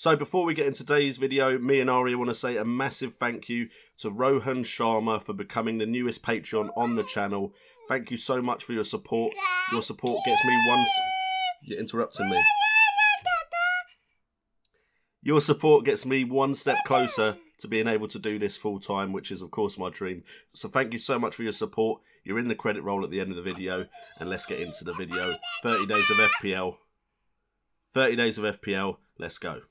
So before we get into today's video, me and Ari want to say a massive thank you to Rohan Sharma for becoming the newest Patreon on the channel. Thank you so much for your support. Your support gets me one... You're interrupting me. Your support gets me one step closer to being able to do this full time, which is of course my dream. So thank you so much for your support. You're in the credit roll at the end of the video, and let's get into the video. 30 days of FPL. 30 days of FPL. Let's go.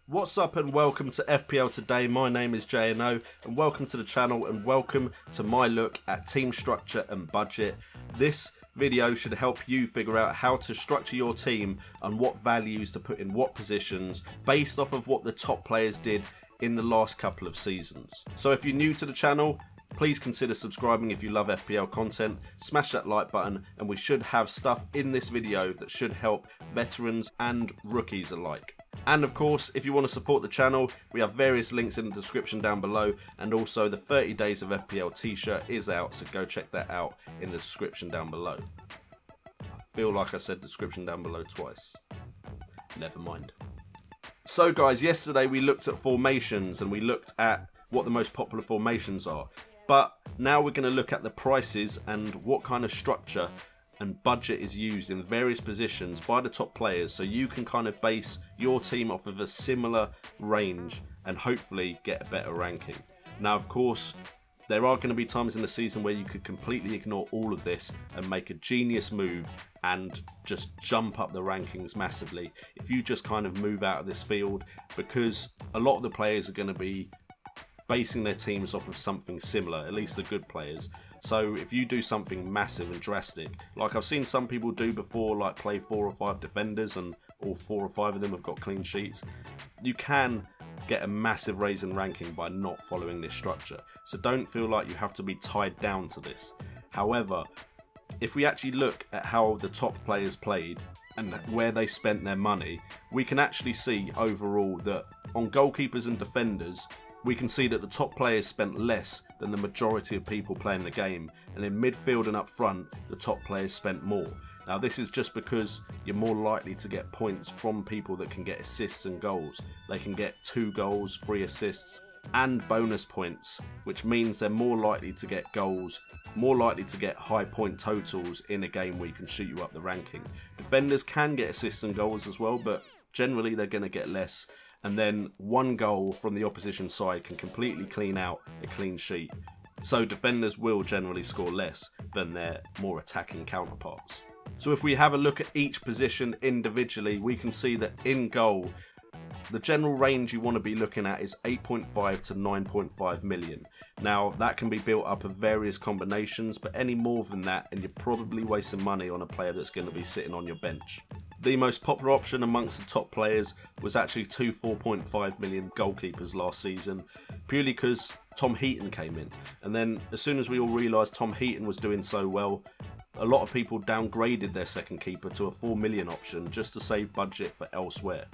What's up and welcome to FPL Today. My name is JNO and welcome to the channel and welcome to my look at team structure and budget. This video should help you figure out how to structure your team and what values to put in what positions based off of what the top players did in the last couple of seasons. So if you're new to the channel, please consider subscribing if you love FPL content, smash that like button, and we should have stuff in this video that should help veterans and rookies alike. And of course, if you want to support the channel, we have various links in the description down below, and also the 30 days of FPL t-shirt is out, so go check that out in the description down below. I feel like I said description down below twice. Never mind. So guys, yesterday we looked at formations and we looked at what the most popular formations are. But now we're going to look at the prices and what kind of structure and budget is used in various positions by the top players, so you can kind of base your team off of a similar range and hopefully get a better ranking. Now of course, there are going to be times in the season where you could completely ignore all of this and make a genius move and just jump up the rankings massively if you just kind of move out of this field, because a lot of the players are going to be basing their teams off of something similar, at least the good players. So if you do something massive and drastic, like I've seen some people do before, like play 4 or 5 defenders and all 4 or 5 of them have got clean sheets, you can get a massive raise in ranking by not following this structure. So don't feel like you have to be tied down to this. However, if we actually look at how the top players played and where they spent their money, we can actually see overall that on goalkeepers and defenders, we can see that the top players spent less than the majority of people playing the game, and in midfield and up front, the top players spent more. Now this is just because you're more likely to get points from people that can get assists and goals. They can get 2 goals, 3 assists and bonus points, which means they're more likely to get goals, more likely to get high point totals in a game where you can shoot you up the ranking. Defenders can get assists and goals as well, but generally they're going to get less. And then 1 goal from the opposition side can completely clean out a clean sheet. So defenders will generally score less than their more attacking counterparts. So if we have a look at each position individually, we can see that in goal, the general range you want to be looking at is 8.5 to 9.5 million. Now that can be built up of various combinations, but any more than that and you're probably wasting money on a player that's going to be sitting on your bench. The most popular option amongst the top players was actually 2 4.5 million goalkeepers last season, purely because Tom Heaton came in. And then as soon as we all realised Tom Heaton was doing so well, a lot of people downgraded their second keeper to a 4 million option just to save budget for elsewhere.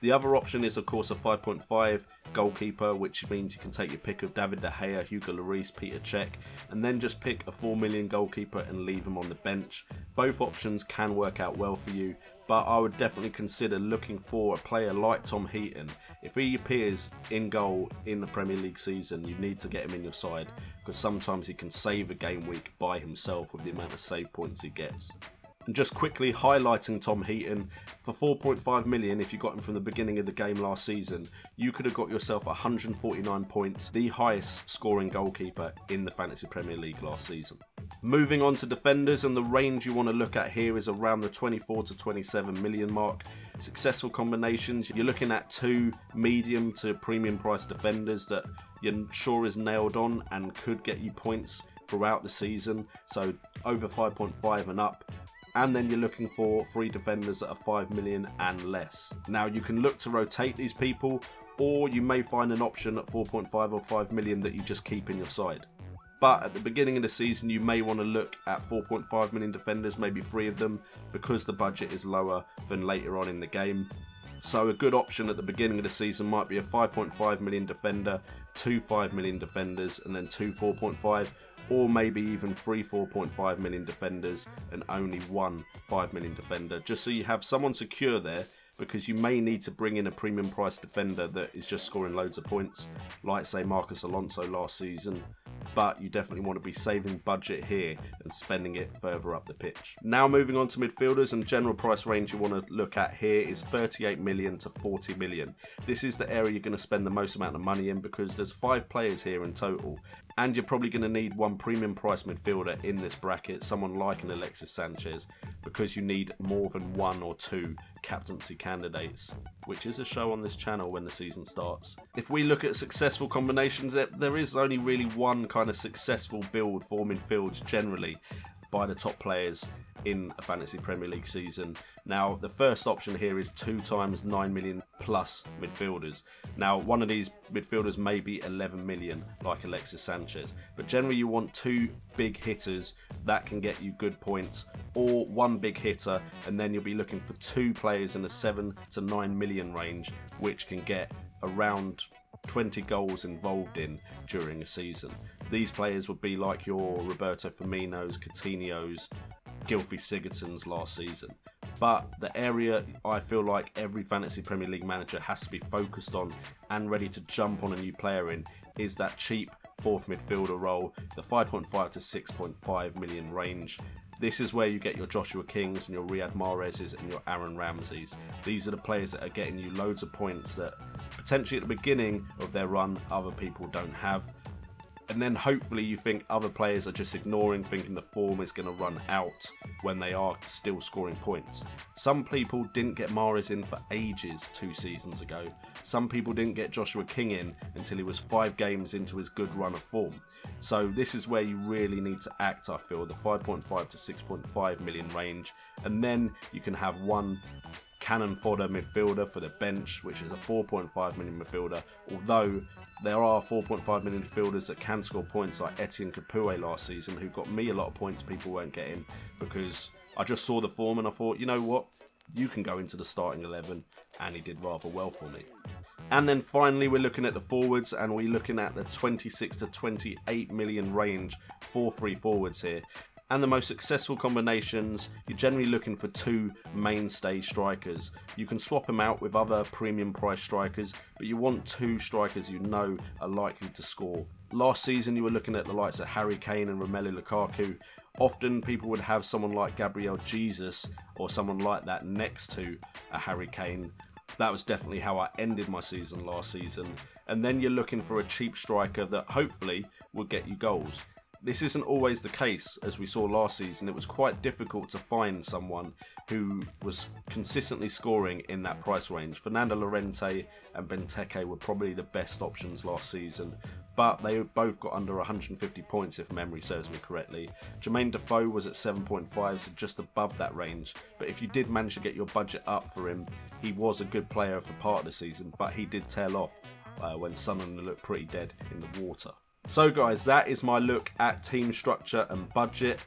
The other option is of course a 5.5 goalkeeper, which means you can take your pick of David De Gea, Hugo Lloris, Peter Cech, and then just pick a 4 million goalkeeper and leave him on the bench. Both options can work out well for you, but I would definitely consider looking for a player like Tom Heaton. If he appears in goal in the Premier League season, you need to get him in your side, because sometimes he can save a game week by himself with the amount of save points he gets. And just quickly highlighting Tom Heaton, for 4.5 million, if you got him from the beginning of the game last season, you could have got yourself 149 points, the highest scoring goalkeeper in the Fantasy Premier League last season. Moving on to defenders, and the range you want to look at here is around the 24 to 27 million mark. Successful combinations, you're looking at 2 medium to premium price defenders that you're sure is nailed on and could get you points throughout the season, so over 5.5 and up. And then you're looking for 3 defenders that are 5 million and less. Now you can look to rotate these people, or you may find an option at 4.5 or 5 million that you just keep in your side. But at the beginning of the season, you may want to look at 4.5 million defenders, maybe 3 of them, because the budget is lower than later on in the game. So a good option at the beginning of the season might be a 5.5 million defender, 2 5 million defenders, and then 2 4.5. or maybe even 3 4.5 million defenders and only 1 5 million defender, just so you have someone secure there, because you may need to bring in a premium price defender that is just scoring loads of points, like say Marcus Alonso last season. But you definitely want to be saving budget here and spending it further up the pitch. Now moving on to midfielders, and general price range you want to look at here is 38 million to 40 million. This is the area you're going to spend the most amount of money in, because there's 5 players here in total, and you're probably going to need one premium price midfielder in this bracket, someone like an Alexis Sanchez, because you need more than 1 or 2 captaincy candidates, which is a show on this channel when the season starts. If we look at successful combinations, there is only really one kind of successful build for midfields generally by the top players in a fantasy Premier League season. Now, the first option here is 2 times 9 million plus midfielders. Now, one of these midfielders may be 11 million like Alexis Sanchez, but generally you want 2 big hitters that can get you good points, or 1 big hitter, and then you'll be looking for 2 players in the 7 to 9 million range, which can get around 20 goals involved in during a season. These players would be like your Roberto Firminos, Coutinho's, Gylfi Sigurdsson's last season. But the area I feel like every fantasy Premier League manager has to be focused on and ready to jump on a new player in is that cheap 4th midfielder role, the 5.5 to 6.5 million range. This is where you get your Joshua Kings and your Riyad Mahrez's and your Aaron Ramsey's. These are the players that are getting you loads of points that potentially at the beginning of their run other people don't have. And then hopefully you think other players are just ignoring, thinking the form is going to run out when they are still scoring points. Some people didn't get Mahrez in for ages 2 seasons ago. Some people didn't get Joshua King in until he was 5 games into his good run of form. So this is where you really need to act, I feel, the 5.5 to 6.5 million range. And then you can have 1 cannon fodder midfielder for the bench, which is a 4.5 million midfielder, although there are 4.5 million midfielders that can score points, like Etienne Capoue last season, who got me a lot of points people weren't getting, because I just saw the form and I thought, you know what, you can go into the starting 11, and he did rather well for me. And then finally we're looking at the forwards, and we're looking at the 26 to 28 million range for 3 forwards here. And the most successful combinations, you're generally looking for 2 mainstay strikers. You can swap them out with other premium price strikers, but you want 2 strikers you know are likely to score. Last season you were looking at the likes of Harry Kane and Romelu Lukaku. Often people would have someone like Gabriel Jesus or someone like that next to a Harry Kane. That was definitely how I ended my season last season. And then you're looking for a cheap striker that hopefully will get you goals. This isn't always the case, as we saw last season. It was quite difficult to find someone who was consistently scoring in that price range. Fernando Llorente and Benteke were probably the best options last season, but they both got under 150 points if memory serves me correctly. Jermaine Defoe was at 7.5, so just above that range, but if you did manage to get your budget up for him, he was a good player for part of the season, but he did tail off when Sunderland looked pretty dead in the water. So guys, that is my look at team structure and budget.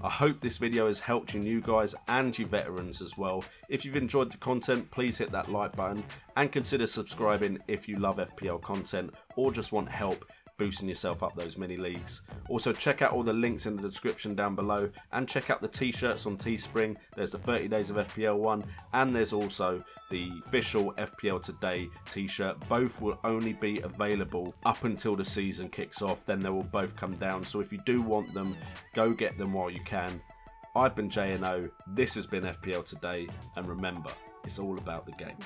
I hope this video has helped you new guys and you veterans as well. If you've enjoyed the content, please hit that like button and consider subscribing if you love FPL content or just want help boosting yourself up those mini leagues. Also check out all the links in the description down below, and check out the t-shirts on Teespring. There's the 30 days of FPL one, and there's also the official FPL Today t-shirt. Both will only be available up until the season kicks off, then they will both come down. So if you do want them, go get them while you can. I've been JNO, this has been FPL Today, and remember, it's all about the game.